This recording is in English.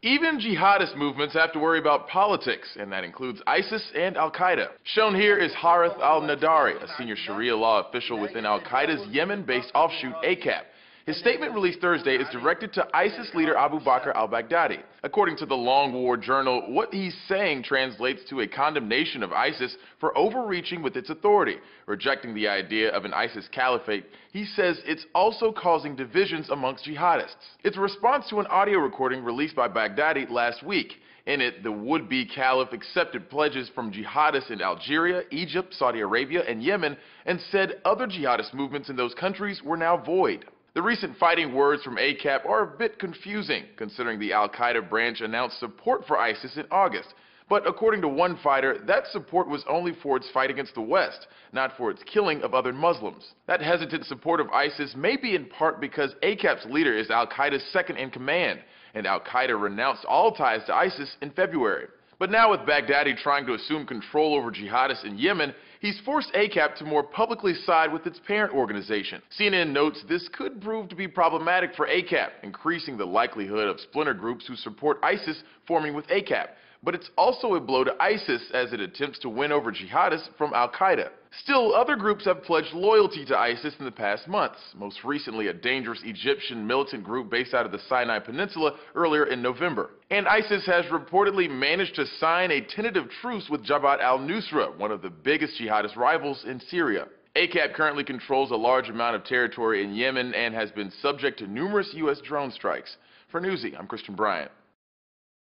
Even jihadist movements have to worry about politics, and that includes ISIS and al-Qaeda. Shown here is Harith al-Nadari, a senior Sharia law official within al-Qaeda's Yemen-based offshoot AQAP. His statement released Thursday is directed to ISIS leader Abu Bakr al-Baghdadi. According to the Long War Journal, what he's saying translates to a condemnation of ISIS for overreaching with its authority, rejecting the idea of an ISIS caliphate. He says it's also causing divisions amongst jihadists. It's a response to an audio recording released by Baghdadi last week. In it, the would-be caliph accepted pledges from jihadists in Algeria, Egypt, Saudi Arabia, and Yemen, and said other jihadist movements in those countries were now void. The recent fighting words from AQAP are a bit confusing, considering the al-Qaeda branch announced support for ISIS in August. But according to one fighter, that support was only for its fight against the West, not for its killing of other Muslims. That hesitant support of ISIS may be in part because AQAP's leader is al-Qaeda's second in command, and al-Qaeda renounced all ties to ISIS in February. But now with Baghdadi trying to assume control over jihadists in Yemen, he's forced AQAP to more publicly side with its parent organization. CNN notes this could prove to be problematic for AQAP, increasing the likelihood of splinter groups who support ISIS forming with AQAP. But it's also a blow to ISIS as it attempts to win over jihadists from al-Qaeda. Still, other groups have pledged loyalty to ISIS in the past months, most recently a dangerous Egyptian militant group based out of the Sinai Peninsula earlier in November. And ISIS has reportedly managed to sign a tentative truce with Jabhat al-Nusra, one of the biggest jihadist rivals in Syria. AQAP currently controls a large amount of territory in Yemen and has been subject to numerous U.S. drone strikes. For Newsy, I'm Christian Bryant.